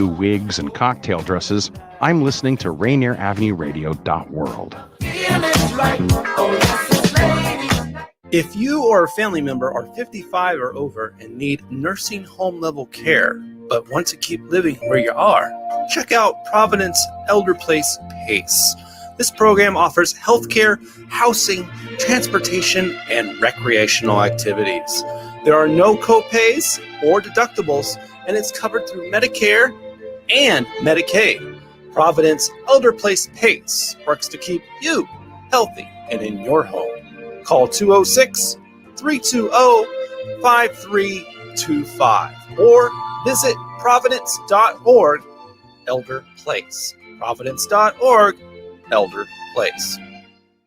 wigs and cocktail dresses, I'm listening to Rainier Avenue Radio.world. If you or a family member are 55 or over and need nursing home level care, but want to keep living where you are, check out Providence Elder Place PACE. This program offers healthcare, housing, transportation, and recreational activities. There are no co-pays or deductibles, and it's covered through Medicare and Medicaid. Providence Elder Place PACE works to keep you healthy and in your home. Call 206-320-5325 or visit providence.org Elder Place. Providence.org Elder Place.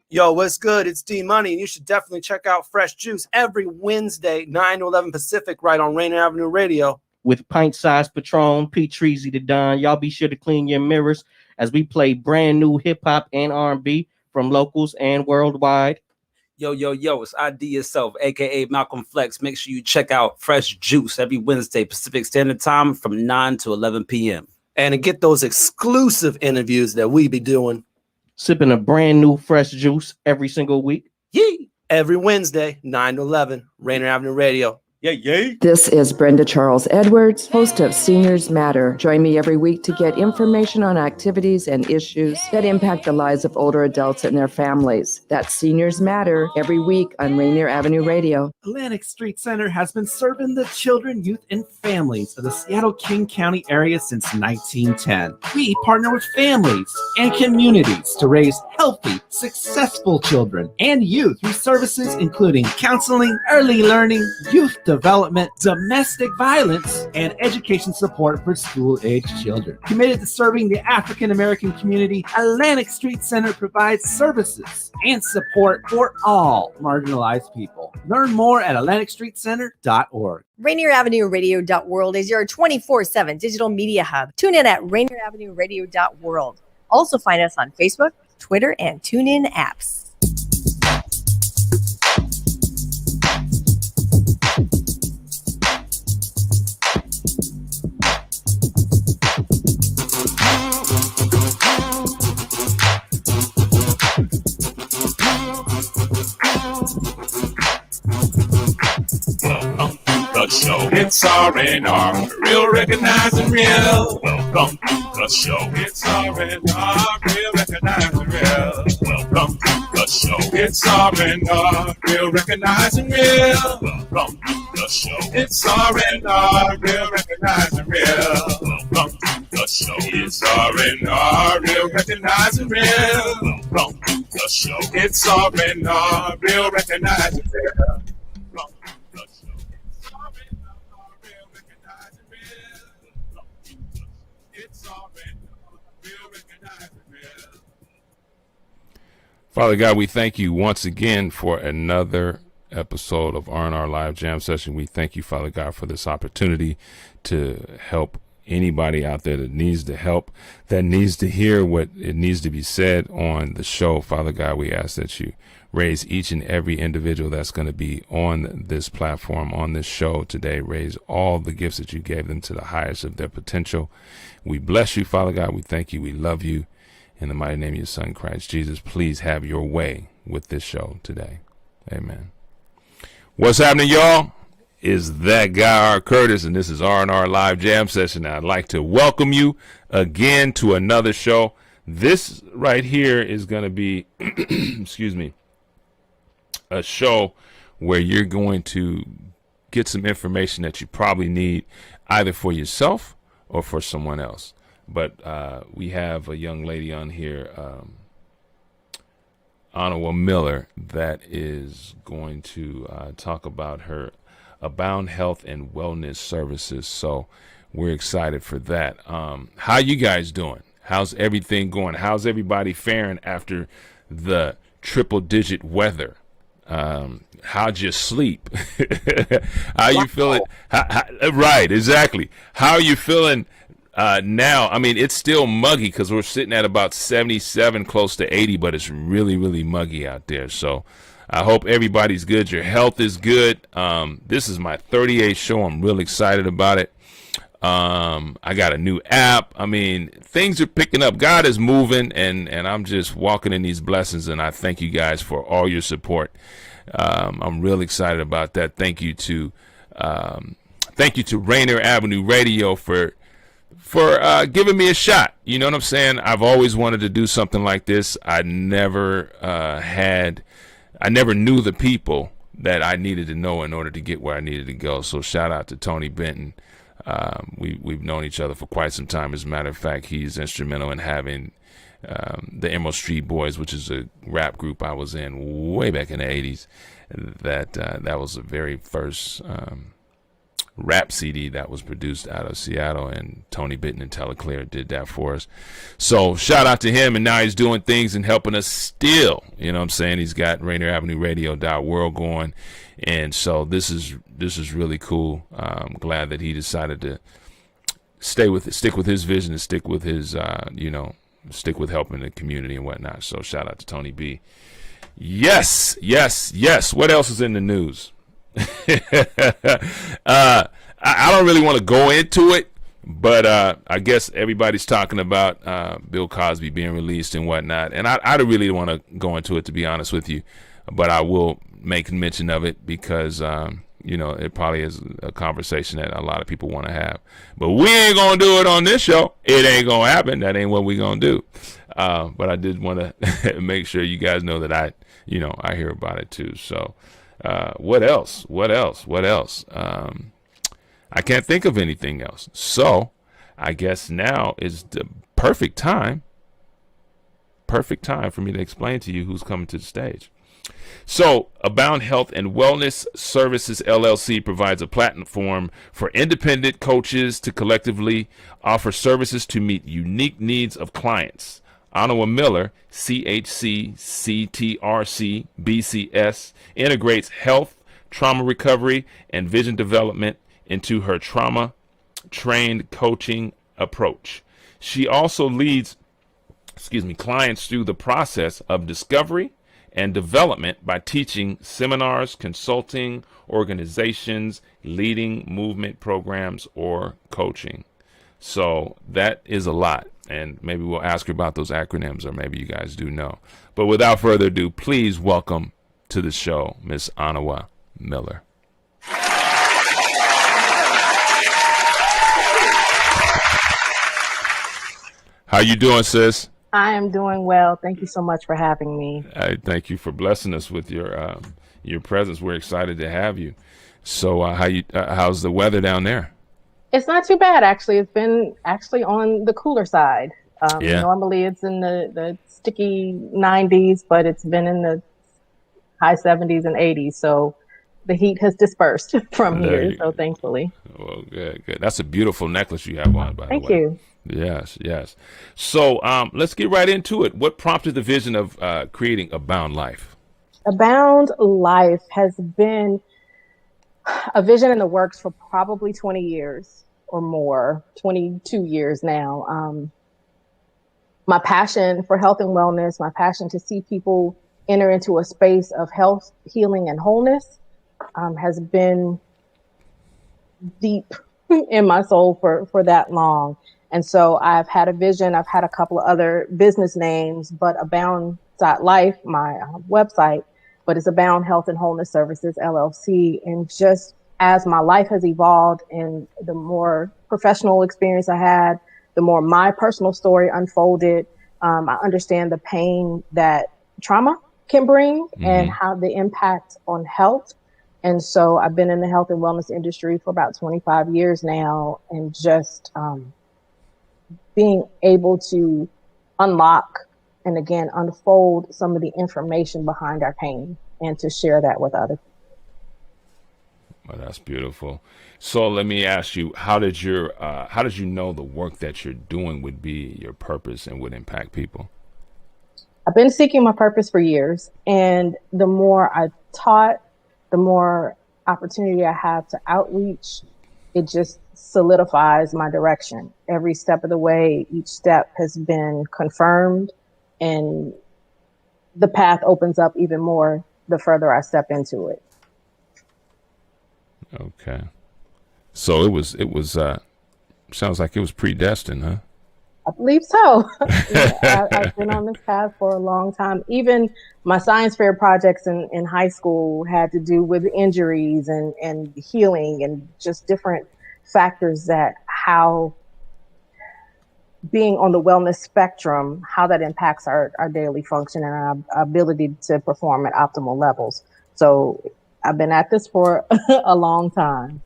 Yo, what's good? It's D Money, and you should definitely check out Fresh Juice every Wednesday, 9 to 11 Pacific, right on Rainier Avenue Radio. With pint-sized Patron, P-Treasy the Don. Y'all be sure to clean your mirrors as we play brand new hip-hop and R&B from locals and worldwide. Yo, it's ID Yourself, a.k.a. Malcolm Flex. Make sure you check out Fresh Juice every Wednesday, Pacific Standard Time from 9 to 11 p.m. And to get those exclusive interviews that we be doing. Sipping a brand new fresh juice every single week. Yee! Every Wednesday, 9 to 11, Rainier Avenue Radio. Yeah. This is Brenda Charles Edwards, host of Seniors Matter. Join me every week to get information on activities and issues that impact the lives of older adults and their families. That's Seniors Matter every week on Rainier Avenue Radio. Atlantic Street Center has been serving the children, youth, and families of the Seattle-King County area since 1910. We partner with families and communities to raise healthy, successful children and youth through services including counseling, early learning, youth development, domestic violence, and education support for school-aged children. Committed to serving the African-American community, Atlantic Street Center provides services and support for all marginalized people. Learn more at AtlanticStreetCenter.org. Rainier Avenue Radio.world is your 24/7 digital media hub. Tune in at Rainier Avenue Radio.world. Also find us on Facebook, Twitter, and TuneIn apps. The show. It's R&R, real recognizing real. Welcome to the show. It's R&R, real recognizing real. Welcome to the show. It's R&R, real recognizing real. Welcome to the show. It's R&R, real recognizing real. Welcome to the show. It's R&R, real recognizing real. Welcome to the show. It's R&R, real recognizing real. Father God, we thank you once again for another episode of R Live Jamm Session. We thank you, Father God, for this opportunity to help anybody out there that needs the help, that needs to hear what it needs to be said on the show. Father God, we ask that you raise each and every individual that's going to be on this platform, on this show today. Raise all the gifts that you gave them to the highest of their potential. We bless you, Father God. We thank you. We love you. In the mighty name of your Son, Christ Jesus, please have your way with this show today. Amen. What's happening, y'all? Is that guy R Curtis, and this is R Live Jamm Session. I'd like to welcome you again to another show. This right here is going to be, excuse me, a show where you're going to get some information that you probably need either for yourself or for someone else. But we have a young lady on here, Onawa Miller, that is going to talk about her Abound Health and Wellness Services. So we're excited for that. How you guys doing? How's everything going? How's everybody faring after the triple-digit weather? How'd you sleep? How you feeling? Right, exactly. How are you feeling now? I mean, it's still muggy because we're sitting at about 77, close to 80, but it's really, really muggy out there. So I hope everybody's good. Your health is good. This is my 38th show. I'm real excited about it. I got a new app. I mean, things are picking up. God is moving, and I'm just walking in these blessings, and I thank you guys for all your support. I'm real excited about that. Thank you to Rainier Avenue Radio for giving me a shot. You know what I'm saying? I've always wanted to do something like this. I never knew the people that I needed to know in order to get where I needed to go. So shout out to Tony Benton. We've known each other for quite some time. As a matter of fact, he's instrumental in having the Emerald Street Boys, which is a rap group I was in way back in the 80s. That was the very first rap CD that was produced out of Seattle, and Tony Benton and Teleclear did that for us. So shout out to him, and now he's doing things and helping us still. You know what I'm saying? He's got Rainier Avenue Radio.world going, and so this is really cool. I'm glad that he decided to stick with his vision and stick with his stick with helping the community and whatnot. So shout out to Tony B. Yes. What else is in the news? I don't really want to go into it, but I guess everybody's talking about Bill Cosby being released and whatnot, and I don't really want to go into it, to be honest with you, but I will make mention of it because it probably is a conversation that a lot of people want to have, but we ain't gonna do it on this show. It ain't gonna happen. That ain't what we gonna do. But I did want to make sure you guys know that I hear about it too. So what else? I can't think of anything else. So I guess now is the perfect time for me to explain to you who's coming to the stage. So Abound Health and Wellness Services LLC provides a platform for independent coaches to collectively offer services to meet unique needs of clients. Onawa Miller, CHC, CTRC, BCS, integrates health, trauma recovery, and vision development into her trauma-trained coaching approach. She also leads clients through the process of discovery and development by teaching seminars, consulting organizations, leading movement programs, or coaching. So that is a lot. And maybe we'll ask her about those acronyms, or maybe you guys do know. But without further ado, please welcome to the show, Miss Onawa Miller. How you doing, sis? I am doing well. Thank you so much for having me. Thank you for blessing us with your presence. We're excited to have you. So how's the weather down there? It's not too bad, actually. It's been actually on the cooler side. Normally it's in the sticky 90s, but it's been in the high 70s and 80s. So the heat has dispersed from here, so thankfully. Well, good. That's a beautiful necklace you have on, by the way. Thank you. Yes. So let's get right into it. What prompted the vision of creating Abound Life? Abound Life has been a vision in the works for probably 20 years or more, 22 years now. My passion for health and wellness, my passion to see people enter into a space of health, healing, and wholeness has been deep in my soul for that long. And so I've had a vision. I've had a couple of other business names, but Abound.life, my website, but it's Abound Health and Wholeness Services, LLC. And just as my life has evolved and the more professional experience I had, the more my personal story unfolded, I understand the pain that trauma can bring and how the impact on health. And so I've been in the health and wellness industry for about 25 years now, and just being able to unlock and again unfold some of the information behind our pain and to share that with others. Well, that's beautiful. So let me ask you, how did you know the work that you're doing would be your purpose and would impact people? I've been seeking my purpose for years, and the more I taught, the more opportunity I have to outreach, it just solidifies my direction. Every step of the way, each step has been confirmed, and the path opens up even more the further I step into it. Okay. So it was Sounds like it was predestined, huh? I believe so. I've been on this path for a long time. Even my science fair projects in high school had to do with injuries and healing and just different factors that how being on the wellness spectrum, how that impacts our daily function and our ability to perform at optimal levels. So I've been at this for a long time.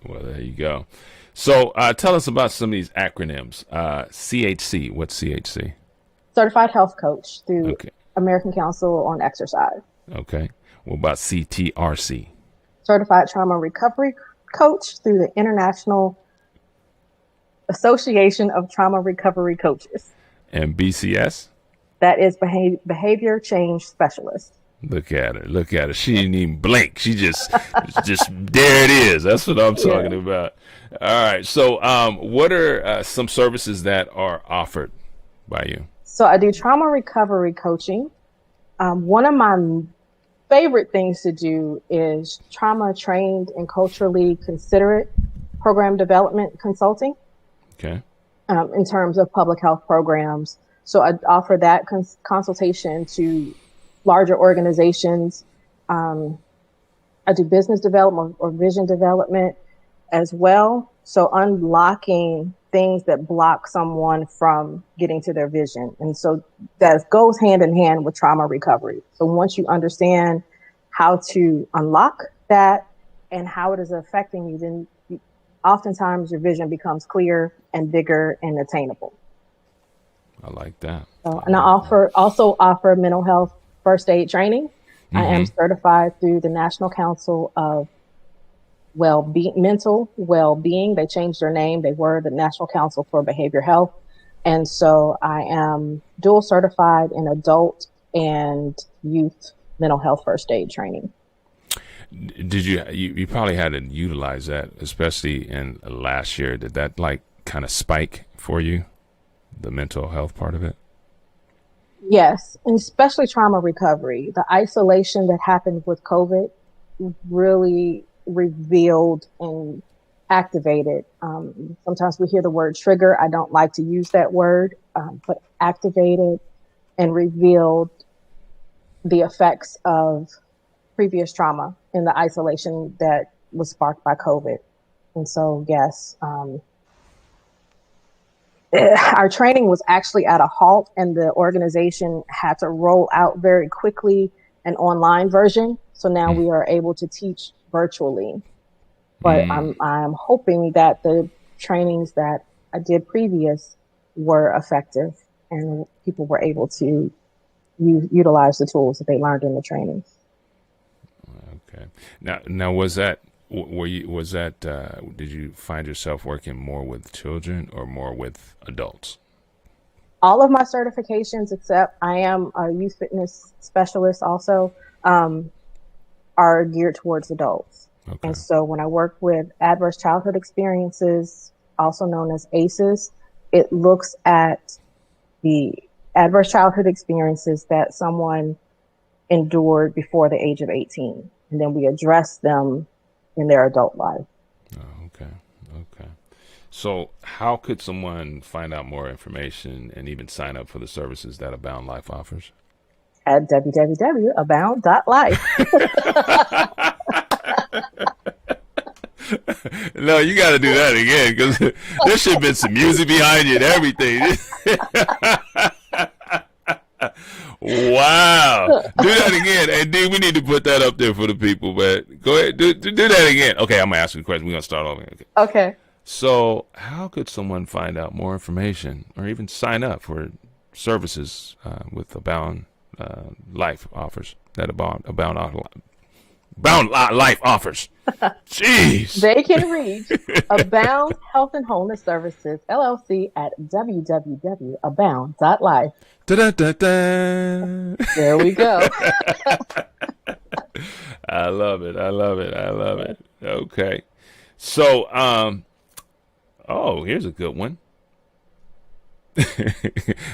Well, there you go. So tell us about some of these acronyms. CHC, what's CHC? Certified Health Coach through American Council on Exercise. Okay. What about CTRC? Certified Trauma Recovery Coach through the International Association of Trauma Recovery Coaches. And BCS? That is Behavior Change Specialist. Look at her. Look at her. She didn't even blink. She just there it is. That's what I'm talking about. All right. So what are some services that are offered by you? So I do trauma recovery coaching. One of my favorite things to do is trauma trained and culturally considerate program development consulting. Okay. In terms of public health programs. So I offer that consultation to larger organizations. I do business development or vision development as well. So unlocking things that block someone from getting to their vision. And so that goes hand in hand with trauma recovery. So once you understand how to unlock that and how it is affecting you, then oftentimes your vision becomes clear and bigger and attainable. I like that. And I also offer mental health first aid training. Mm-hmm. I am certified through the National Council of Mental Well-Being. They changed their name. They were the National Council for Behavioral Health. And so I am dual certified in adult and youth mental health first aid training. Did you probably had to utilize that, especially in last year. Did that kind of spike for you, the mental health part of it? Yes, and especially trauma recovery. The isolation that happened with COVID really revealed and activated. Sometimes we hear the word trigger. I don't like to use that word, but activated and revealed the effects of previous trauma in the isolation that was sparked by COVID. And so, yes, our training was actually at a halt, and the organization had to roll out very quickly an online version. So now we are able to teach virtually. But I'm hoping that the trainings that I did previous were effective and people were able to utilize the tools that they learned in the trainings. Okay. Now did you find yourself working more with children or more with adults? All of my certifications, except I am a youth fitness specialist also, are geared towards adults. Okay. And so when I work with adverse childhood experiences, also known as ACEs, it looks at the adverse childhood experiences that someone endured before the age of 18. And then we address them in their adult life. Oh, okay. So how could someone find out more information and even sign up for the services that Abound Life offers? At www.abound.life. No, you got to do that again, because there should have been some music behind you and everything. Wow. Do that again. And dude, we need to put that up there for the people, but go ahead. Do that again. Okay, I'm going to ask you a question. We're going to start over. Okay. So how could someone find out more information or even sign up for services with Abound Life offers, that Abound Life offers? Jeez. They can reach Abound Health and Wholeness Services, LLC, at www.abound.life. Da-da-da-da. There we go. I love it. Okay. So, here's a good one.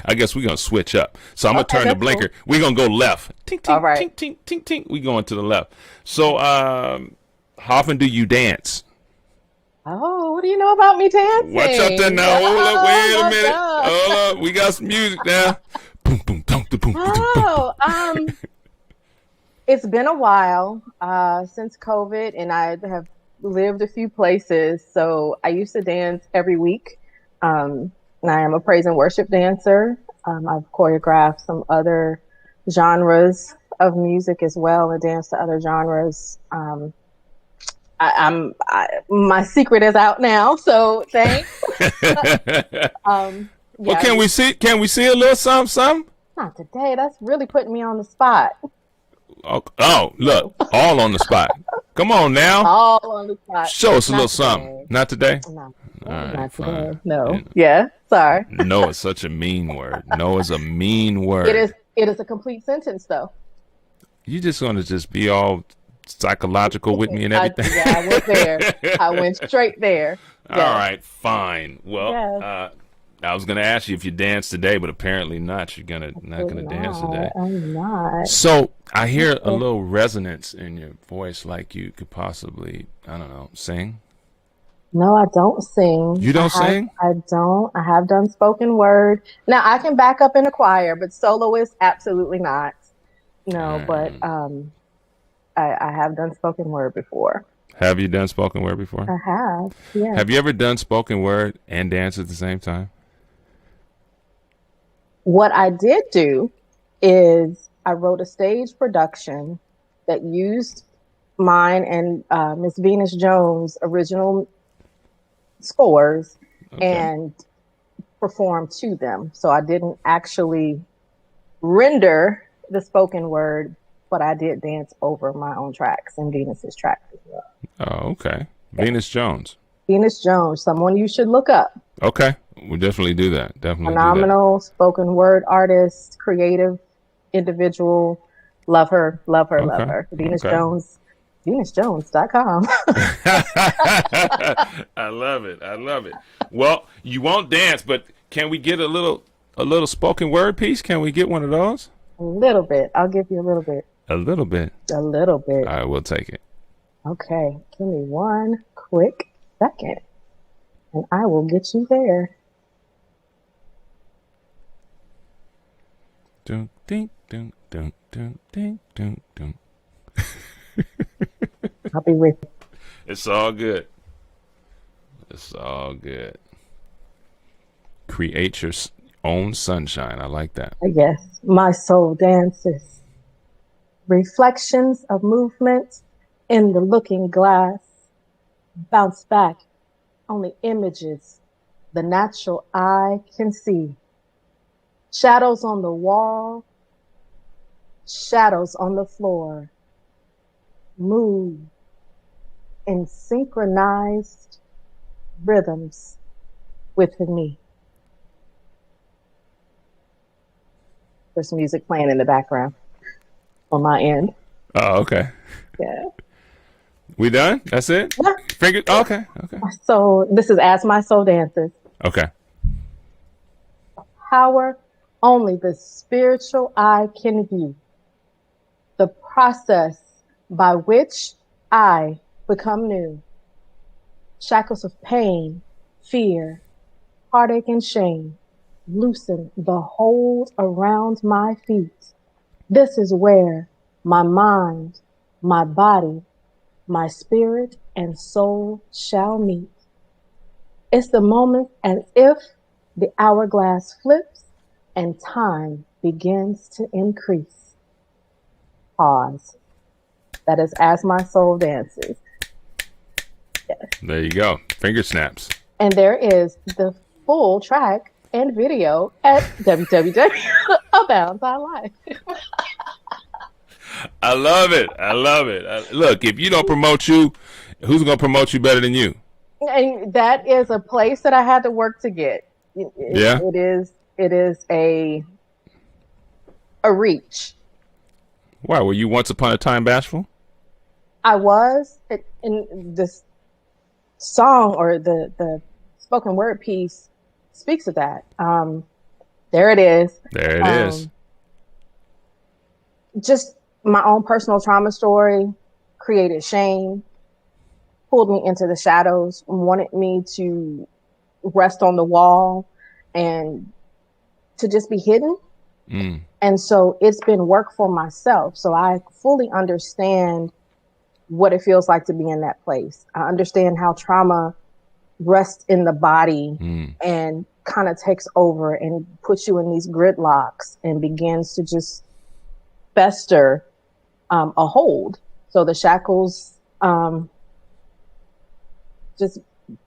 I guess we're going to switch up. So I'm going to turn the blinker. Cool. We're going to go left. Tink, tink, all right. Tink, tink, tink, tink. We're going to the left. So how often do you dance? Oh, what do you know about me dancing? Watch out there now. Hold up. Wait a my minute. God. Hold up. We got some music now. Boom, boom, boom, boom, boom, boom. It's been a while since COVID, and I have lived a few places. So I used to dance every week. And I am a praise and worship dancer. I've choreographed some other genres of music as well, and dance to other genres. My secret is out now, so thanks. Well, can we see a little something? Not today. That's really putting me on the spot. Oh, look, all on the spot. Come on now. All on the spot. Show us a Not little today. something. Not today? No. All right, Not fine. today. No. Yeah. Sorry. No is such a mean word. No is a mean word. It is a complete sentence, though. You just going to just be all psychological with me and everything? I went there. I went straight there. All right, fine. Well, Yes. I was going to ask you if you dance today, but apparently not. You're not gonna dance today. I'm not. So I hear a little resonance in your voice, like you could possibly, I don't know, sing. No, I don't sing. You don't sing? I don't. I have done spoken word. Now I can back up in a choir, but soloist, absolutely not. No, but I have done spoken word before. Have you done spoken word before? I have. Yeah. Have you ever done spoken word and dance at the same time? What I did do is I wrote a stage production that used mine and Miss Venus Jones' original scores and performed to them. So I didn't actually render the spoken word, but I did dance over my own tracks and Venus's tracks as well. Oh, okay. Venus Jones. Venus Jones, someone you should look up. Okay. We'll definitely do that. Definitely Phenomenal spoken word artist, creative individual. Love her, love her, love her. Venus Jones, VenusJones.com. I love it. I love it. Well, you won't dance, but can we get a little spoken word piece? Can we get one of those? A little bit. I'll give you a little bit. A little bit. A little bit. All right, we'll take it. Okay. Give me one quick second, and I will get you there. Dun, ding, dun, dun, dun, ding, dun, dun. I'll be with you. It's all good. It's all good. Create your own sunshine. I like that. Yes, my soul dances. Reflections of movement in the looking glass. Bounce back. Only images the natural eye can see. Shadows on the wall. Shadows on the floor. Move in synchronized rhythms with me. There's music playing in the background on my end. Oh, okay. Yeah. We done? That's it? Yeah. Figured. Oh, okay. So this is As My Soul Dances. Okay. Power only the spiritual eye can view. The process by which I become new. Shackles of pain, fear, heartache, and shame loosen the hold around my feet. This is where my mind, my body, my spirit, and soul shall meet. It's the moment as if the hourglass flips and time begins to increase. Pause. That is As My Soul Dances. Yes. There you go. Finger snaps. And there is the full track and video at www.aboundsonlife. I love it. I love it. Look, if you don't promote you, who's going to promote you better than you? And that is a place that I had to work to get. Yeah. It is a reach. Why? Were you once upon a time bashful? I was in this song, or the spoken word piece speaks of that. There it is. There it is. Just my own personal trauma story created shame, pulled me into the shadows, wanted me to rest on the wall and to just be hidden. And so it's been work for myself. So I fully understand what it feels like to be in that place. I understand how trauma rests in the body and kind of takes over and puts you in these gridlocks and begins to just fester a hold. So the shackles just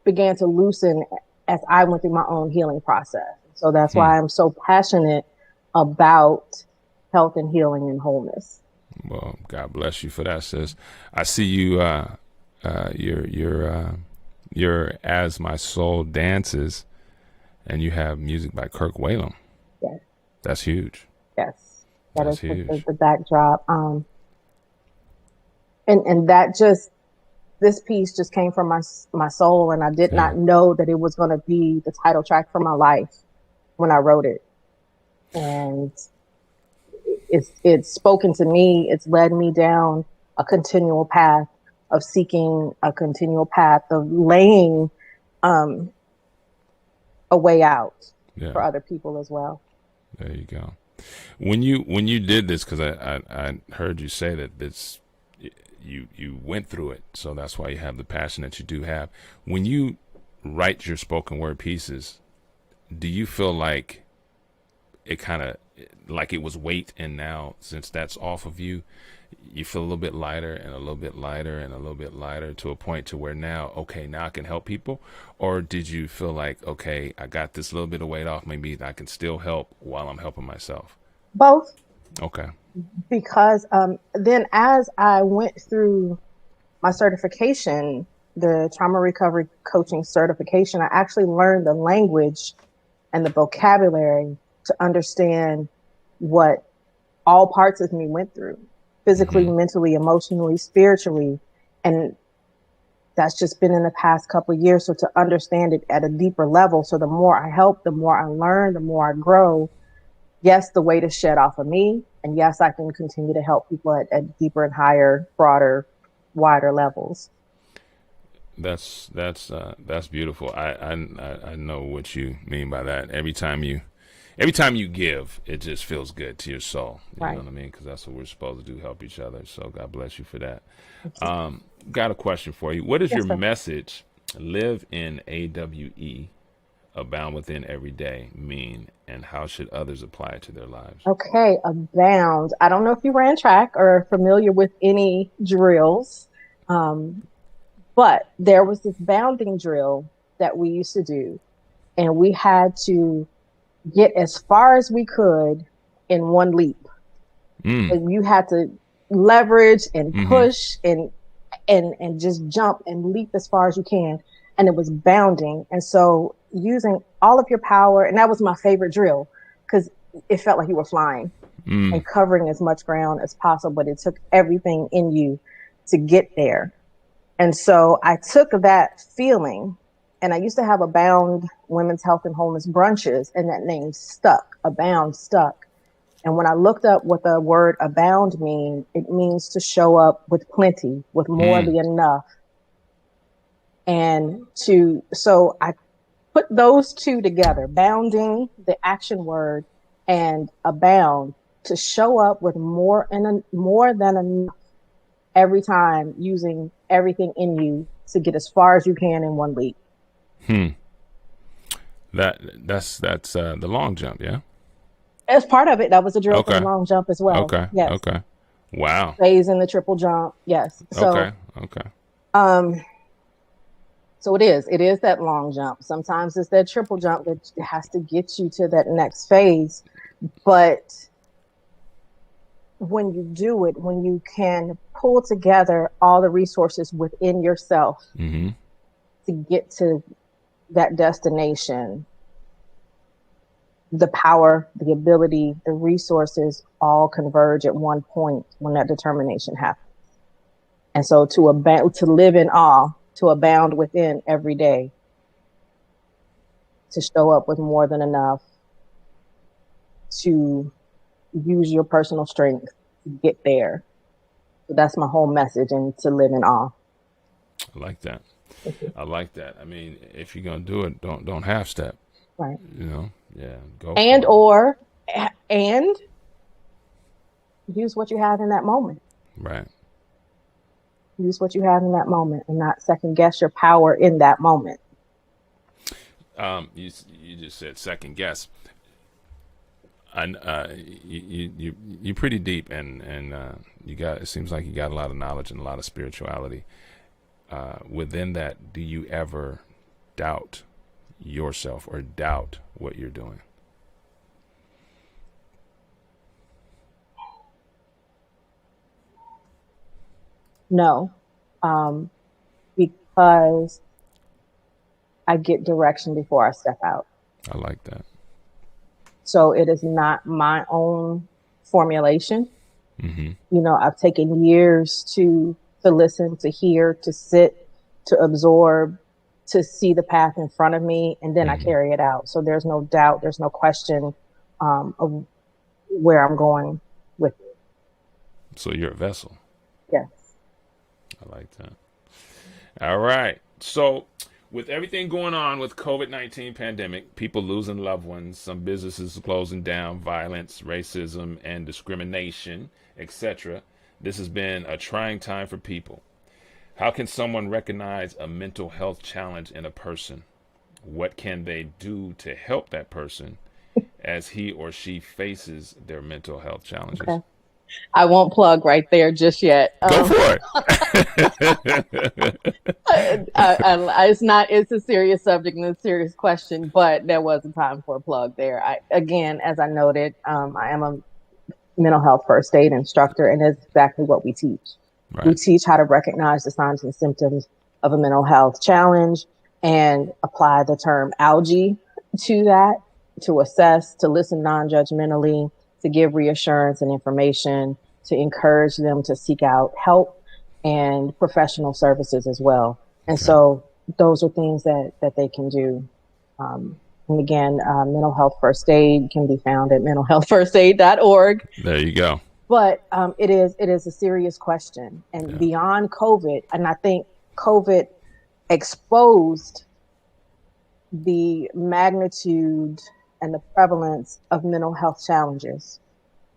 began to loosen as I went through my own healing process. So that's why I'm so passionate about health and healing and wholeness. Well, God bless you for that, sis. I see you. You're As My Soul Dances, and you have music by Kirk Whalum. Yes, that's huge. Yes, that's huge. The backdrop. And that just, this piece just came from my soul, and I did not know that it was going to be the title track for my life when I wrote it. And it's spoken to me. It's led me down a continual path of seeking, a continual path of laying a way out for other people as well. There you go. When you did this, because I heard you say that this, you went through it, so that's why you have the passion that you do have. When you write your spoken word pieces, do you feel like it kind of, like it was weight, and now since that's off of you, you feel a little bit lighter and a little bit lighter and a little bit lighter, to a point to where now I can help people? Or did you feel like, okay, I got this little bit of weight off, maybe I can still help while I'm helping myself? Both. Okay. Because then as I went through my certification, the trauma recovery coaching certification, I actually learned the language and the vocabulary to understand what all parts of me went through, physically, mentally, emotionally, spiritually. And that's just been in the past couple of years. So to understand it at a deeper level. So the more I help, the more I learn, the more I grow. Yes, the weight is shed off of me. And yes, I can continue to help people at deeper and higher, broader, wider levels. That's beautiful. I know what you mean by that. Every time you give, it just feels good to your soul. You know what I mean? Because that's what we're supposed to do, help each other. So God bless you for that. Got a question for you. What is your message, live in AWE, abound within every day, mean, and how should others apply it to their lives? Okay, abound. I don't know if you ran track or are familiar with any drills, but there was this bounding drill that we used to do, and we had to get as far as we could in one leap. And you had to leverage and push and just jump and leap as far as you can. And it was bounding. And so using all of your power, and that was my favorite drill, because it felt like you were flying and covering as much ground as possible, but it took everything in you to get there. And so I took that feeling, and I used to have Abound Women's Health and Wholeness brunches, and that name stuck, Abound stuck. And when I looked up what the word abound means, it means to show up with plenty, with more than enough. And so I put those two together, bounding, the action word, and abound, to show up with more than enough every time, using everything in you to get as far as you can in one leap. That's the long jump, yeah? As part of it, that was a drill for the long jump as well. Okay. Yes. Okay. Wow. Phase in the triple jump. Yes. So, okay. So it is that long jump. Sometimes it's that triple jump that has to get you to that next phase. But when you do it, when you can pull together all the resources within yourself to get to that destination, the power, the ability, the resources all converge at one point when that determination happens. And so to live in awe, to abound within every day, to show up with more than enough, to use your personal strength to get there. So that's my whole message, and to live in awe. I like that. I like that. I mean, if you're gonna do it, don't half step. Right. You know, yeah. Go. And use what you have in that moment. Right. Use what you have in that moment, and not second guess your power in that moment. You just said second guess. And you're pretty deep, and you got. It seems like you got a lot of knowledge and a lot of spirituality. Within that, do you ever doubt yourself or doubt what you're doing? No, because I get direction before I step out. I like that. So it is not my own formulation. Mm-hmm. You know, I've taken years to listen, to hear, to sit, to absorb, to see the path in front of me, and then I carry it out. So there's no doubt, there's no question of where I'm going with it. So you're a vessel. Yes. I like that. All right. So with everything going on with COVID-19 pandemic, people losing loved ones, some businesses closing down, violence, racism, and discrimination, etc., this has been a trying time for people. How can someone recognize a mental health challenge in a person? What can they do to help that person as he or she faces their mental health challenges? Okay. I won't plug right there just yet. Go for it. It's a serious subject and a serious question, but there was a time for a plug there. Again, as I noted, I am a mental health first aid instructor, and that's exactly what we teach. Right. We teach how to recognize the signs and symptoms of a mental health challenge and apply the term algae to that, to assess, to listen non-judgmentally, to give reassurance and information, to encourage them to seek out help and professional services as well. And so those are things that they can do. And again, mental health first aid can be found at mentalhealthfirstaid.org. There you go. But it is a serious question. And beyond COVID, and I think COVID exposed the magnitude and the prevalence of mental health challenges.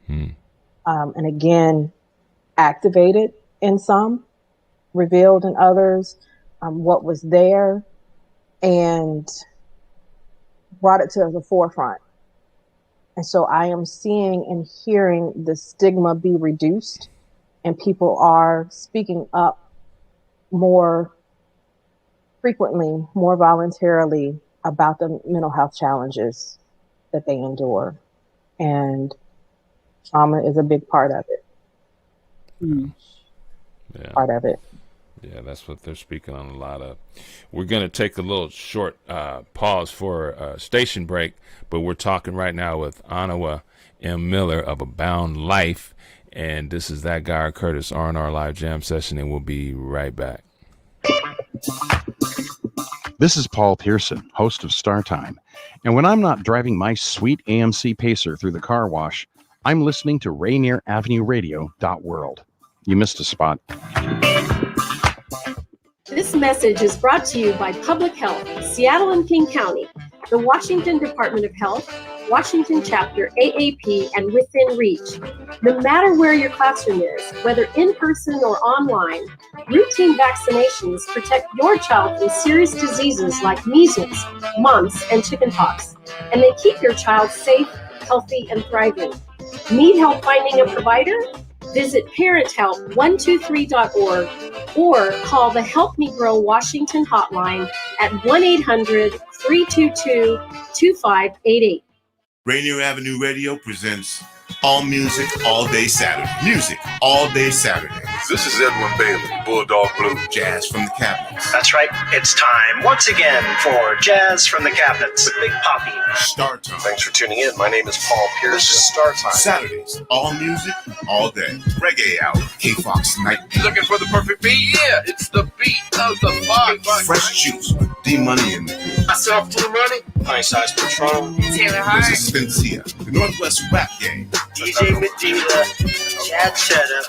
And again, activated in some, revealed in others, what was there, and brought it to the forefront. And so I am seeing and hearing the stigma be reduced, and people are speaking up more frequently, more voluntarily about the mental health challenges that they endure. And trauma is a big part of it. Part of it. Yeah, that's what they're speaking on a lot of. We're going to take a little short pause for a station break, but we're talking right now with Onawa Miller of Abound Life, and this is ThatguyRcurtis R Live Jamm Session, and we'll be right back. This is Paul Pearson, host of Star Time, and when I'm not driving my sweet AMC Pacer through the car wash, I'm listening to Rainier Avenue Radio .world. You missed a spot. This message is brought to you by Public Health, Seattle and King County, the Washington Department of Health, Washington Chapter AAP, and Within Reach. No matter where your classroom is, whether in person or online, routine vaccinations protect your child from serious diseases like measles, mumps, and chickenpox, and they keep your child safe, healthy, and thriving. Need help finding a provider? Visit parenthelp123.org or call the Help Me Grow Washington hotline at 1-800-322-2588. Rainier Avenue Radio presents All Music, All Day Saturday. Music, all day Saturday. This is Edwin Bailey, Bulldog Blue, Jazz from the Cabinets. That's right. It's time once again for Jazz from the Cabinets with Big Poppy. Star Time. Thanks for tuning in. My name is Paul Pearson. This is Star Time. Saturdays, all music, all day. Reggae Hour, K-Fox Night. You looking for the perfect beat? Yeah, it's the beat of the Fox. Fresh Juice, D-Money in the group. Myself, D-Money. Pint-sized Patron. Taylor Hart. This is Cynthia, the Northwest Rap Game. DJ Medina, Chad Cheddar,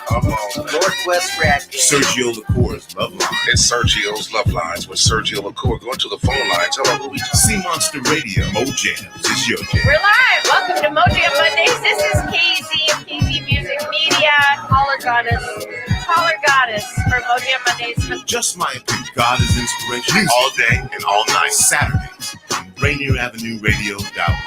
Northwest Rap Game. Sergio LaCour's Love Line. It's Sergio's Love Lines with Sergio LaCour. Go to the phone line. Tell her who we talking. Sea Monster Radio. Mo Jams is your jam. We're live. Welcome to Mo Jam Mondays. This is KZ of KZ Music Media. Caller Goddess for Mo Jam Mondays. Just my opinion. God is inspiration all day and all night. Saturdays on Rainier Avenue Radio App.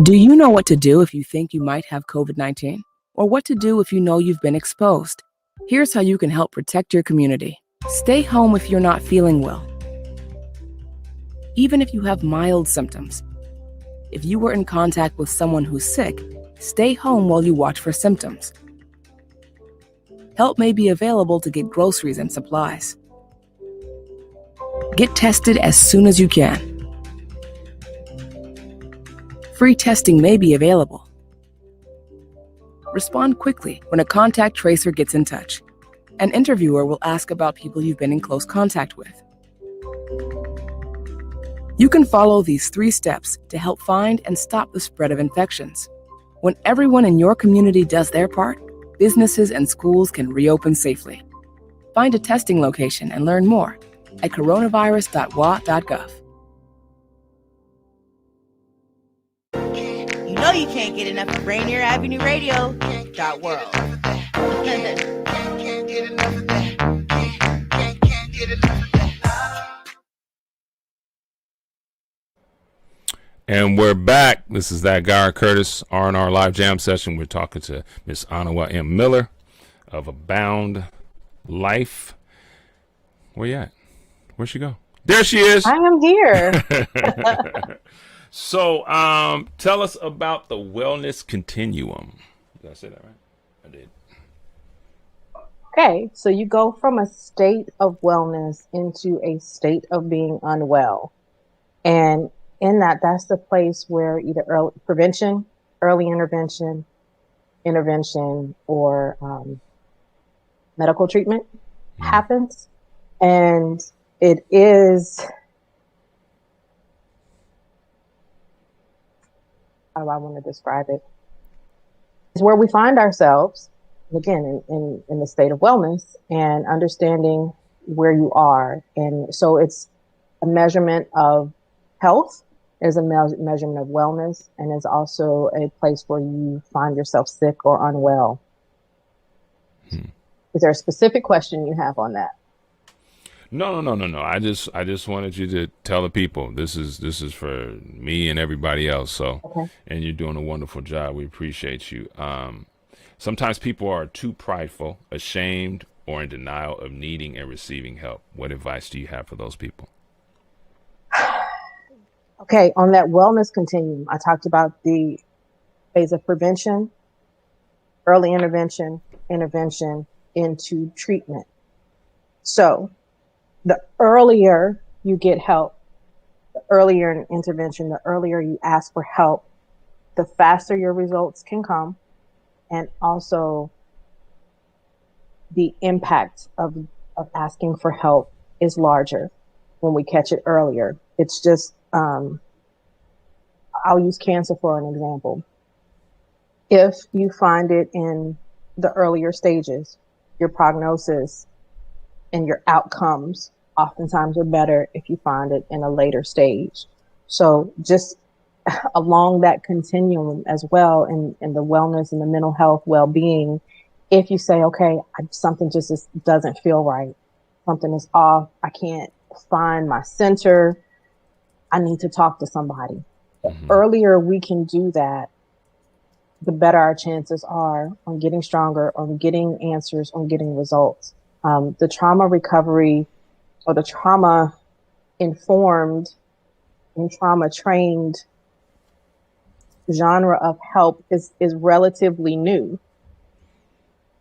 Do you know what to do if you think you might have COVID-19? Or what to do if you know you've been exposed? Here's how you can help protect your community. Stay home if you're not feeling well, even if you have mild symptoms. If you were in contact with someone who's sick, stay home while you watch for symptoms. Help may be available to get groceries and supplies. Get tested as soon as you can. Free testing may be available. Respond quickly when a contact tracer gets in touch. An interviewer will ask about people you've been in close contact with. You can follow these 3 steps to help find and stop the spread of infections. When everyone in your community does their part, businesses and schools can reopen safely. Find a testing location and learn more at coronavirus.wa.gov. You know you can't get enough of Rainier Avenue Radio .world. And we're back. This is ThatguyRcurtis, R Live Jam Session. We're talking to Miss Onawa Miller of Abound Life. Where you at? Where'd she go? There she is. I am here. So, tell us about the wellness continuum. Did I say that right? I did. Okay, so you go from a state of wellness into a state of being unwell. And in that's the place where either early prevention, early intervention, or medical treatment happens. And it is, how do I want to describe it? It's where we find ourselves, again, in the state of wellness and understanding where you are. And so it's a measurement of health, is a measurement of wellness, and is also a place where you find yourself sick or unwell. Is there a specific question you have on that? No. I just wanted you to tell the people this is for me and everybody else. So, okay. And you're doing a wonderful job. We appreciate you. Sometimes people are too prideful, ashamed, or in denial of needing and receiving help. What advice do you have for those people? Okay, on that wellness continuum, I talked about the phase of prevention, early intervention into treatment. So the earlier you get help, the earlier in intervention, the earlier you ask for help, the faster your results can come. And also the impact of asking for help is larger when we catch it earlier. It's just, I'll use cancer for an example. If you find it in the earlier stages, your prognosis and your outcomes oftentimes are better if you find it in a later stage. So just along that continuum as well, in the wellness and the mental health well-being, if you say, okay, something just doesn't feel right, something is off, I can't find my center, I need to talk to somebody. The earlier we can do that, the better our chances are on getting stronger, on getting answers, on getting results. The trauma recovery or the trauma informed and trauma trained genre of help is relatively new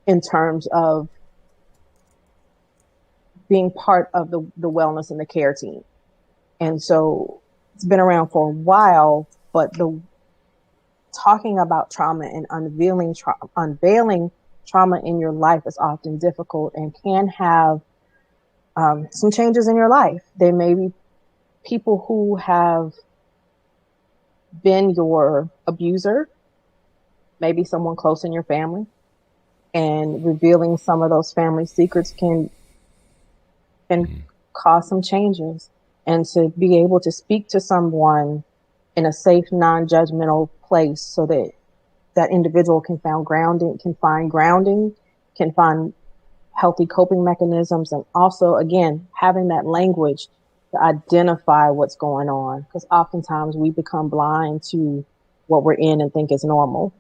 in terms of being part of the wellness and the care team. And so it's been around for a while, but talking about trauma and unveiling trauma in your life is often difficult and can have some changes in your life. There may be people who have been your abuser, maybe someone close in your family, and revealing some of those family secrets can cause some changes. And to be able to speak to someone in a safe, non-judgmental place so that that individual can find grounding, can find healthy coping mechanisms, and also, again, having that language to identify what's going on, because oftentimes we become blind to what we're in and think is normal.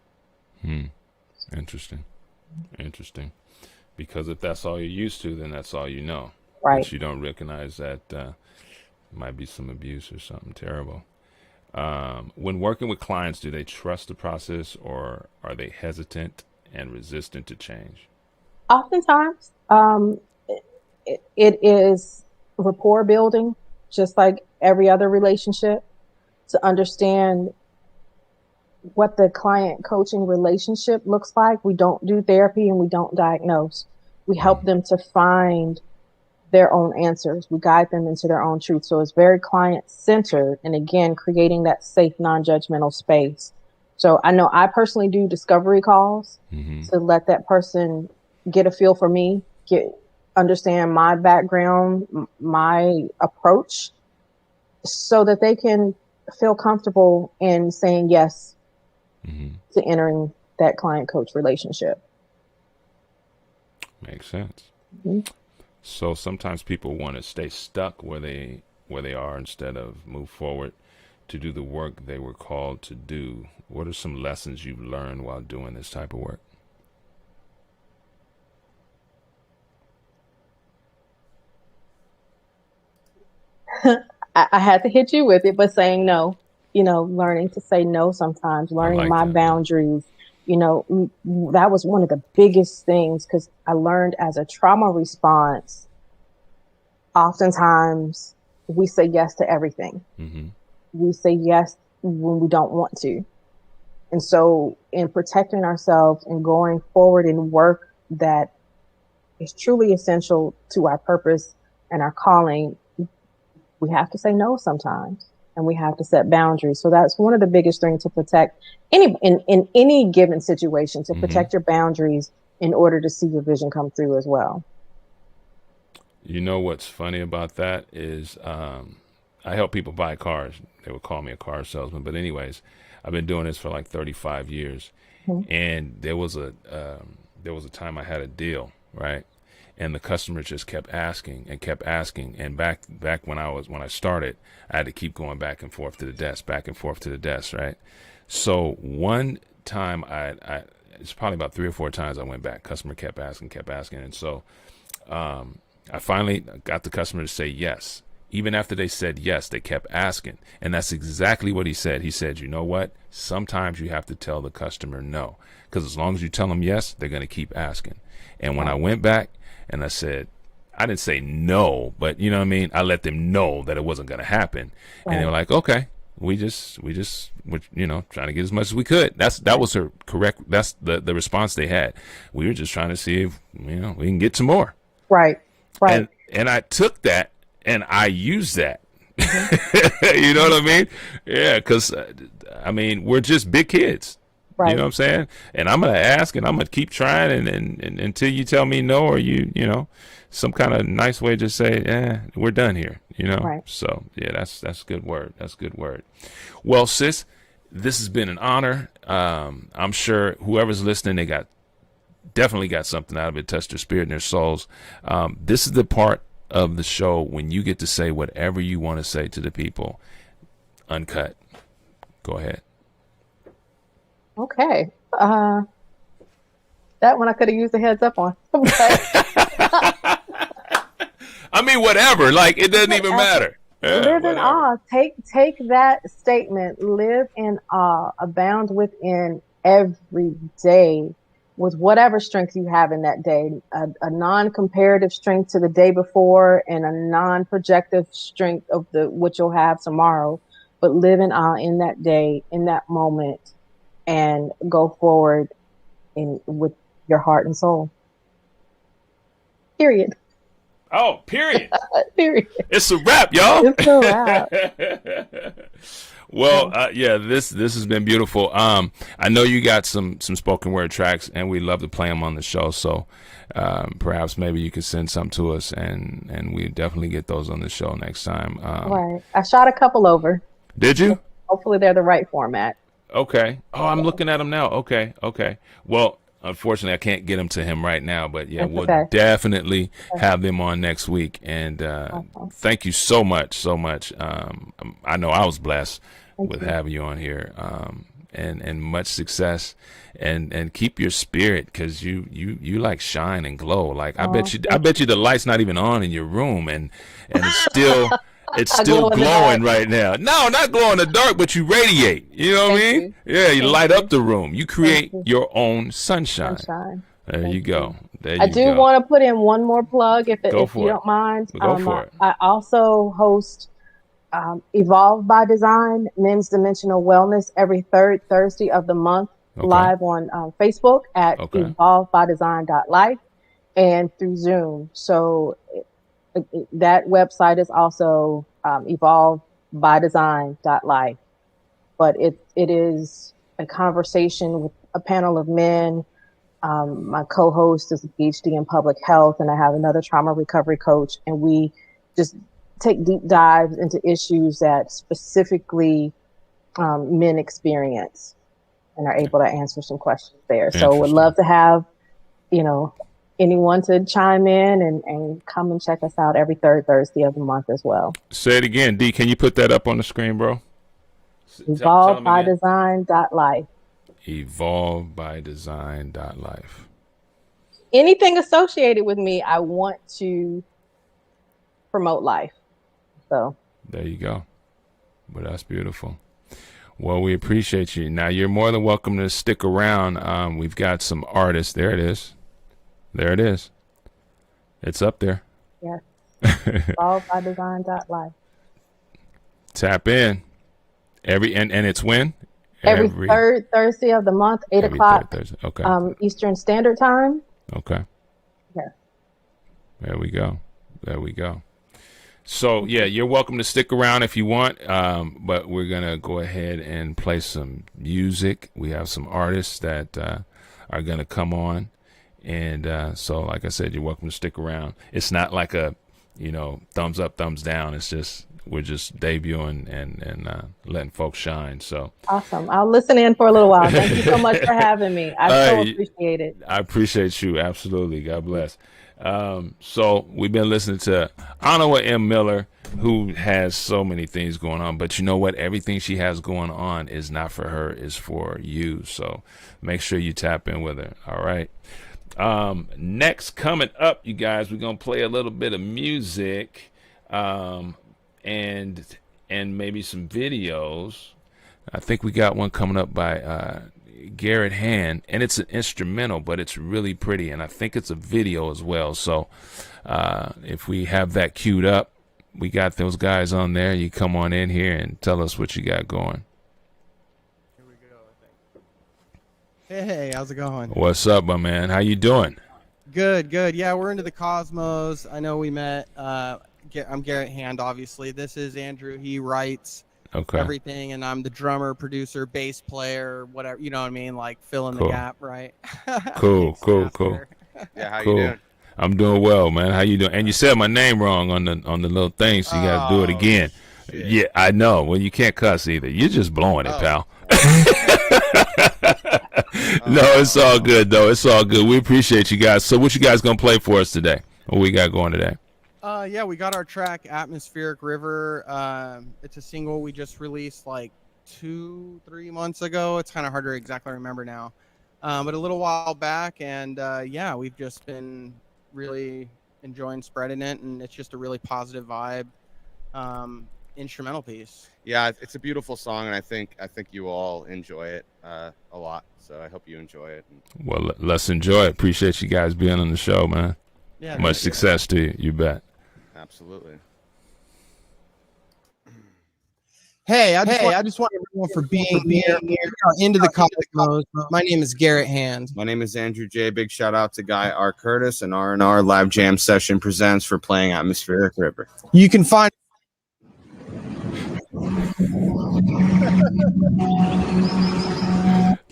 Interesting. Because if that's all you're used to, then that's all you know. Right. But you don't recognize that might be some abuse or something terrible. When working with clients, do they trust the process, or are they hesitant and resistant to change? Oftentimes, it is rapport building, just like every other relationship, to understand what the client coaching relationship looks like. We don't do therapy and we don't diagnose. We help them to find their own answers. We guide them into their own truth. So it's very client centered, and again, creating that safe, non-judgmental space. So I know I personally do discovery calls to let that person get a feel for me, understand my background, my approach, so that they can feel comfortable in saying yes to entering that client coach relationship. Makes sense. So sometimes people want to stay stuck where they are instead of move forward to do the work they were called to do. What are some lessons you've learned while doing this type of work? I had to hit you with it, but saying no, learning to say no sometimes, learning my boundaries, that was one of the biggest things, because I learned as a trauma response, oftentimes we say yes to everything. We say yes when we don't want to. And so in protecting ourselves and going forward in work that is truly essential to our purpose and our calling, we have to say no sometimes, and we have to set boundaries. So that's one of the biggest things to protect in any given situation, to protect your boundaries in order to see your vision come through as well. You know what's funny about that is I help people buy cars. They would call me a car salesman, but anyways, I've been doing this for like 35 years, and there was a time I had a deal, right? And the customer just kept asking. And back when I started, I had to keep going back and forth to the desk, right? So one time it's probably about 3 or 4 times I went back. Customer kept asking. And so I finally got the customer to say yes. Even after they said yes, they kept asking. And that's exactly what he said. He said, you know what? Sometimes you have to tell the customer no. Because as long as you tell them yes, they're going to keep asking. And when I went back, and I said, I didn't say no, but you know what I mean? I let them know that it wasn't going to happen. Right. And they were like, okay, we just were, trying to get as much as we could. That was her correct. That's the response they had. We were just trying to see if, we can get some more. Right. And I took that and I used that. You know what I mean? Yeah. Cause we're just big kids. Right. You know what I'm saying? And I'm going to ask, and I'm going to keep trying and until you tell me no, or some kind of nice way to just say, we're done here, Right. So yeah, that's good word. That's good word. Well, sis, this has been an honor. I'm sure whoever's listening, they definitely got something out of it, touched their spirit and their souls. This is the part of the show when you get to say whatever you want to say to the people, uncut. Go ahead. Okay. That one I could have used a heads up on. Whatever. Like, it doesn't even matter. Live in awe. Take that statement. Live in awe. Abound within every day with whatever strength you have in that day. A non-comparative strength to the day before and a non-projective strength of what you'll have tomorrow. But live in awe in that day, in that moment. And go forward with your heart and soul. Period. Oh, period. Period. It's a wrap, y'all. It's a wrap. Well, this has been beautiful. I know you got some spoken word tracks, and we love to play them on the show. So perhaps maybe you could send some to us, and we definitely get those on the show next time. Right. I shot a couple over. Did you? Hopefully they're the right format. Okay. Oh, I'm looking at them now. Okay. Well, unfortunately, I can't get them to him right now, but yeah, we'll definitely have them on next week. And thank you so much. I know I was blessed with having you on here. And much success, and keep your spirit, because you like shine and glow. Like I bet you the light's not even on in your room, and it's still glowing right now. No, not glow in the dark, but you radiate. You know what I mean? Yeah, you light up the room. You create your own sunshine. There you go. I do want to put in one more plug, if you don't mind. Go for it. I also host Evolve by Design, Men's Dimensional Wellness, every third Thursday of the month, live on Facebook at evolvebydesign.life and through Zoom. So that website is also evolvebydesign.life. But it is a conversation with a panel of men. My co-host is a PhD in public health, and I have another trauma recovery coach, and we just take deep dives into issues that specifically men experience, and are able to answer some questions there. So would love to have, anyone to chime in and come and check us out every third Thursday of the month as well. Say it again, D. Can you put that up on the screen, bro? Evolvebydesign.life. Evolvebydesign.life. Anything associated with me, I want to promote life. So there you go. Well, that's beautiful. Well, we appreciate you. Now, you're more than welcome to stick around. We've got some artists. There it is. It's up there. Yes. Evolvebydesign.life. Tap in. And it's when? Every third Thursday of the month, 8 o'clock Eastern Standard Time. Okay. Yeah. There we go. So, yeah, you're welcome to stick around if you want, but we're going to go ahead and play some music. We have some artists that are going to come on. And so, like I said, you're welcome to stick around. It's not like a, thumbs up, thumbs down. It's just, we're just debuting and letting folks shine. So awesome. I'll listen in for a little while. Thank you so much for having me. I so appreciate it. I appreciate you. Absolutely. God bless. So we've been listening to Onawa Miller, who has so many things going on, but you know what? Everything she has going on is not for her, is for you. So make sure you tap in with her. All right. Next, coming up, you guys, we're going to play a little bit of music, and maybe some videos. I think we got one coming up by, Garrett Hand, and it's an instrumental, but it's really pretty, and I think it's a video as well. So if we have that queued up, we got those guys on there. You come on in here and tell us what you got going. Here we go, I think. Hey, how's it going? What's up, my man? How you doing? Good. Yeah, we're into the Cosmos. I know we met. I'm Garrett Hand, obviously. This is Andrew. He writes everything, and I'm the drummer, producer, bass player, whatever, you know what I mean, like fill in the gap, right? Cool. Yeah, how you doing? I'm doing well, man. How you doing? And you said my name wrong on the little thing, so you got to do it again. Shit. Yeah, I know. Well, you can't cuss either. You're just blowing it, pal. No, it's all good though. It's all good. We appreciate you guys. So what you guys gonna play for us today? What we got going today? Yeah, we got our track Atmospheric River. It's a single we just released like 2-3 months ago. It's kind of hard to exactly remember now, but a little while back. And yeah, we've just been really enjoying spreading it, and it's just a really positive vibe instrumental piece. Yeah, it's a beautiful song, and I think you all enjoy it a lot. So I hope you enjoy it. Well, let's enjoy it. Appreciate you guys being on the show, man. Yeah, much success to you. You bet. Absolutely. Hey, I just want everyone for being here. Into the cosmos. My name is Garrett Hand. My name is Andrew J. Big shout out to ThatguyRcurtis and R Live Jamm Session presents for playing Atmospheric River. You can find.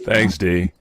Thanks, D.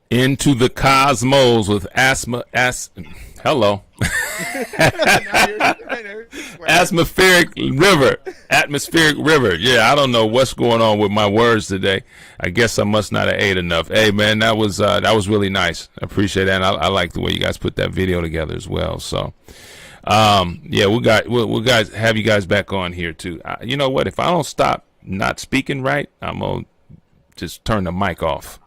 Into the Cosmos with hello. Atmospheric River. Yeah, I don't know what's going on with my words today. I guess I must not have ate enough. Hey man, that was really nice. I appreciate that. And I like the way you guys put that video together as well. So yeah, we'll guys have you guys back on here too. You know what? If I don't stop not speaking right, I'm gonna just turn the mic off.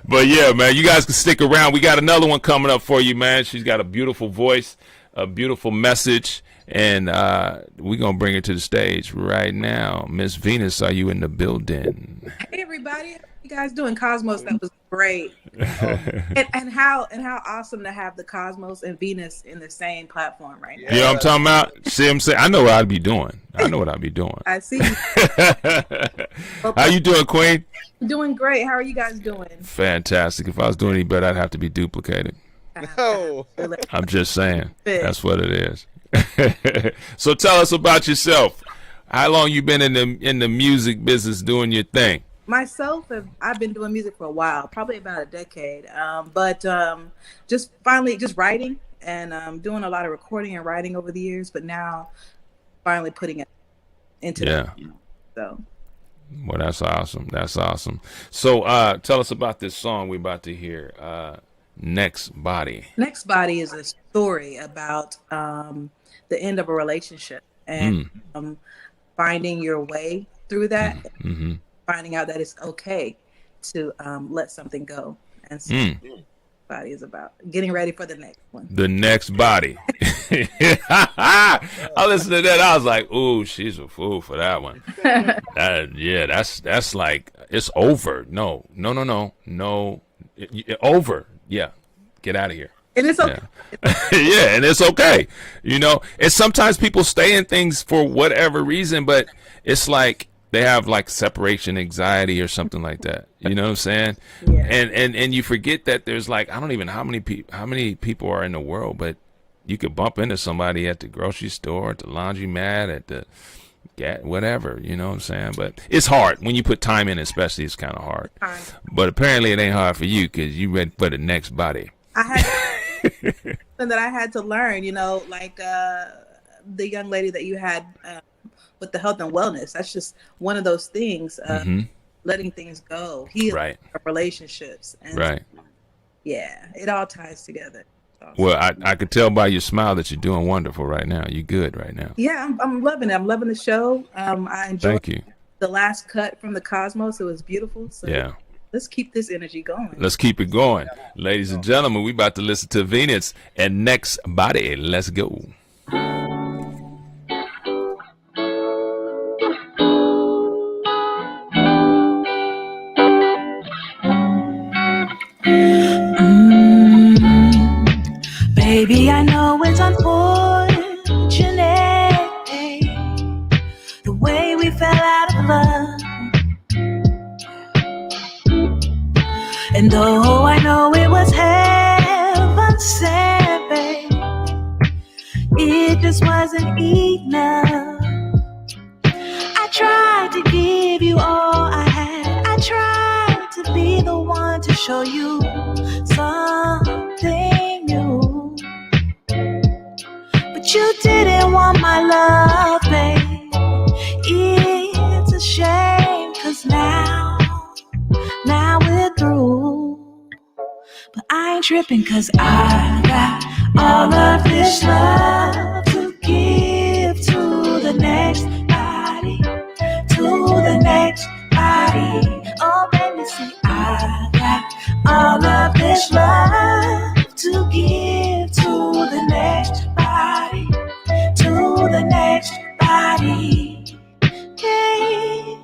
But yeah, man, you guys can stick around. We got another one coming up for you, man. She's got a beautiful voice, a beautiful message, and we're going to bring her to the stage right now. Miss Venus, are you in the building? Hey, everybody. How you guys doing? Cosmos, that was great. and how awesome to have the Cosmos and Venus in the same platform right now. You know what I'm talking about? See what I'm saying? I know what I'd be doing. I see. How you doing, Queen? Doing great. How are you guys doing? Fantastic. If I was doing any better, I'd have to be duplicated. No. I'm just saying. That's what it is. So tell us about yourself. How long you been in the music business doing your thing? Myself, I've been doing music for a while, probably about a decade. But just writing and doing a lot of recording and writing over the years. But now, finally putting it into that. So. Well, that's awesome. That's awesome. So tell us about this song we're about to hear. Next Body. Next Body is a story about the end of a relationship and finding your way through that, and finding out that it's okay to let something go. And so Body is about getting ready for the next one. The Next Body. I listened to that. I was like, "Ooh, she's a fool for that one." That's like it's over. No. Over. Yeah, get out of here. And it's okay. Yeah, and it's okay. You know, and sometimes people stay in things for whatever reason, but it's like they have like separation anxiety or something like that. You know what I'm saying? Yeah. And you forget that there's like I don't even know how many people are in the world, but you could bump into somebody at the grocery store, at the laundromat, at the whatever. You know what I'm saying? But it's hard when you put time in, especially. It's kind of hard. But apparently, it ain't hard for you because you ready for the next body. I had something that I had to learn. You know, like the young lady that you had. With the health and wellness, that's just one of those things. Letting things go, healing relationships, and yeah, it all ties together. Well, I could tell by your smile that you're doing wonderful right now. You're good right now. Yeah, I'm loving it. I'm loving the show. I enjoyed Thank you. The last cut from the Cosmos. It was beautiful. So yeah, let's keep this energy going. Let's keep it going, ladies and gentlemen. We about to listen to Venus and Next Body. Let's go. Baby, I know it's unfortunate the way we fell out of love. And though I know it was heaven sent, babe, it just wasn't enough. I tried to give you all I had. I tried to be the one to show you something new. But you didn't want my love, babe. It's a shame, 'cause now we're through. But I ain't tripping, 'cause I got all of this love to give to the next body, to the next body. Oh, baby, see, I got all of this love to give to the next body, to the next body. Yeah,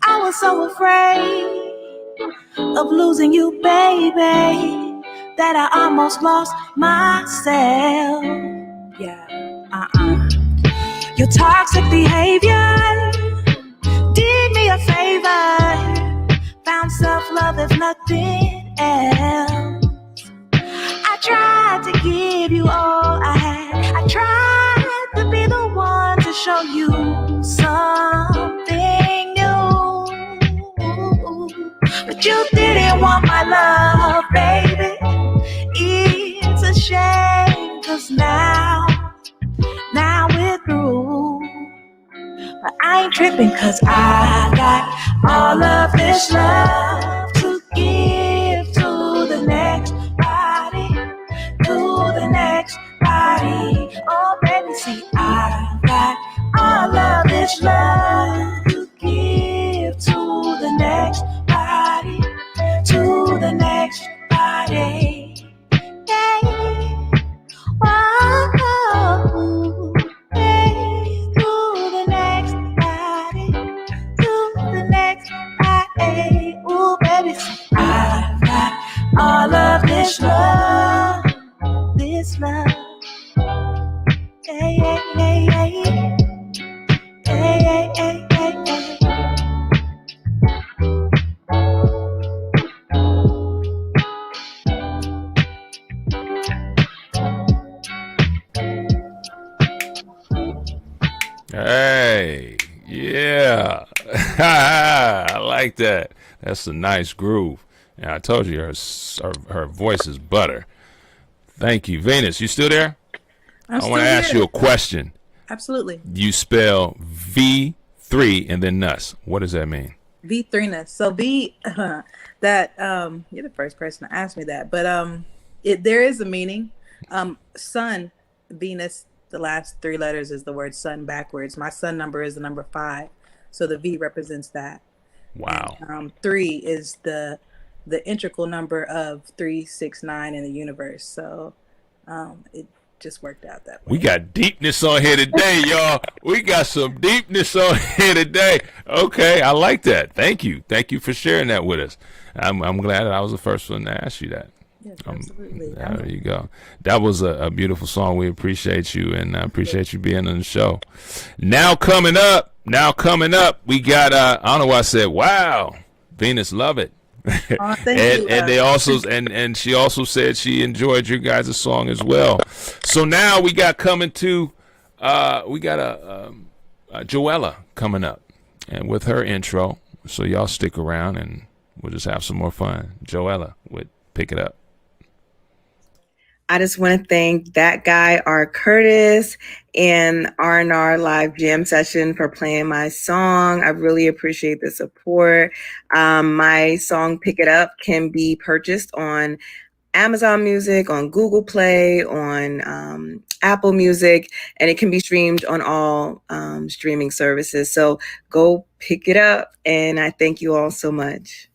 I was so afraid of losing you, baby, that I almost lost myself. Yeah, Your toxic behavior did me a favor. Found self-love if nothing else. I tried to give you all I had. I tried to be the one to show you something new. But you didn't want my love, baby. It's a shame, 'cause now we're through. But I ain't tripping, 'cause I got all of this love to give to the next body, to the next body. Oh, baby, see, I got all of this love to give to the this love. Hey, hey, hey, hey. Hey, hey, hey, hey, hey. Hey, yeah. I like that. That's a nice groove. And I told you her voice is butter. Thank you. Venus, you still there? I want to ask you a question. Absolutely. You spell V3 and then nuts. What does that mean? V3ness. So V, that you're the first person to ask me that, but there is a meaning. Sun, Venus, the last three letters is the word sun backwards. My sun number is the number 5, so the V represents that. Wow. And, 3 is the integral number of 3, 6, 9 in the universe. So it just worked out that way. We got deepness on here today, y'all. We got some deepness on here today. Okay, I like that. Thank you. Thank you for sharing that with us. I'm glad that I was the first one to ask you that. Yes, absolutely. There you go. That was a beautiful song. We appreciate you, and I appreciate you being on the show. Now coming up, we got, I don't know why I said, wow, Venus, love it. Oh, thank you. And they also, and she also said she enjoyed your guys' song as well. So now we got coming to, we got a Joella coming up, and with her intro. So y'all stick around, and we'll just have some more fun. Joella with Pick It Up. I just want to thank ThatguyRcurtis and R Live Jamm Session for playing my song. I really appreciate the support. My song Pick It Up can be purchased on Amazon Music, on Google Play, on Apple Music, and it can be streamed on all streaming services. So go pick it up, and I thank you all so much.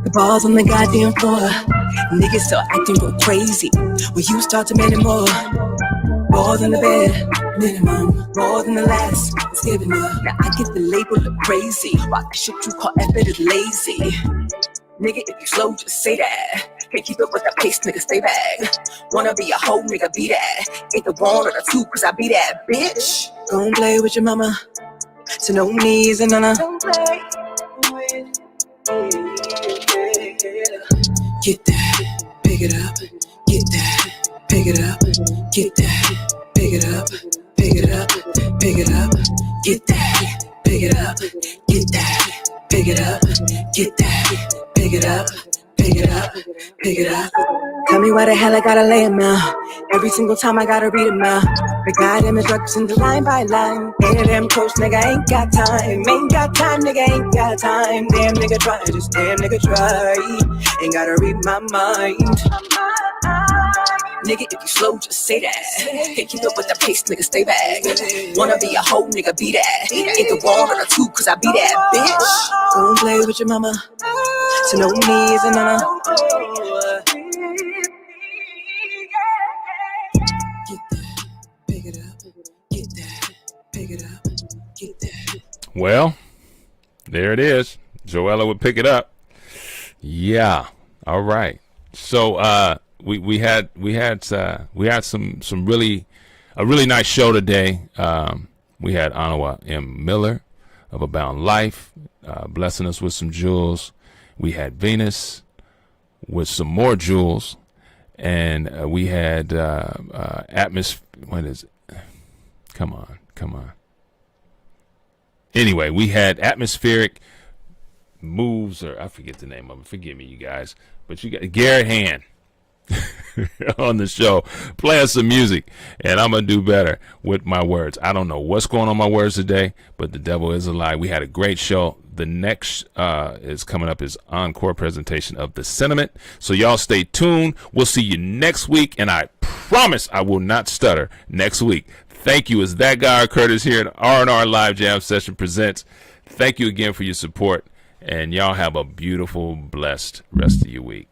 The balls on the goddamn floor. Niggas start acting real crazy when you start demanding more. More than the bed, minimum. More than the last, it's giving up. Now I get the label of crazy. Why the shit you call effort is lazy. Nigga, if you slow, just say that. Can't keep up with the pace, nigga, stay back. Wanna be a hoe, nigga, be that. Ain't the one or the two, cause I be that bitch. Don't play with your mama. So no knees and none. Don't play with. Get that, pick it up. Get that, pick it up. Get that, pick it up. Pick it up, pick it up. Get that, pick it up. Get that, pick it up. Get that, pick it up. Pick it up, pick it up. Tell me why the hell I gotta lay him out. Every single time I gotta read him out. The goddamn instructions line by line. Ain't a damn coach, nigga, ain't got time. Ain't got time, nigga, ain't got time. Damn nigga try, just damn nigga try. Ain't gotta read my mind. Nigga, if you slow, just say that. Can't keep up with the pace, nigga, stay back. Wanna be a hoe, nigga, be that. Ain't the one or the two, cause I be that bitch. Don't play with your mama. So no knees and none. Get that, pick it up. Get that, pick it up. Get that. Well, there it is. Joella would pick it up. Yeah. All right. So we had some really nice show today. We had Onawa Miller of Abound Life blessing us with some jewels. We had Venus with some more jewels, and we had What is it? Come on. Anyway, we had Atmospheric Moves, or I forget the name of it. Forgive me, you guys. But you got Garrett Hand. on the show, playing some music, and I'm gonna do better with my words. I don't know what's going on my words today, but the devil is a lie. We had a great show. The next is coming up is encore presentation of The Sentiment. So y'all stay tuned. We'll see you next week, and I promise I will not stutter next week. Thank you. It's That Guy R Curtis here at R Live Jam Session presents. Thank you again for your support, and y'all have a beautiful, blessed rest of your week.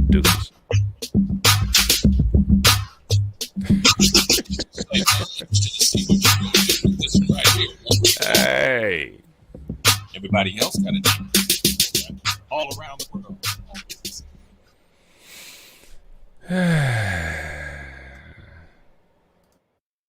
Deuces. Hey. Everybody else got it all around the world.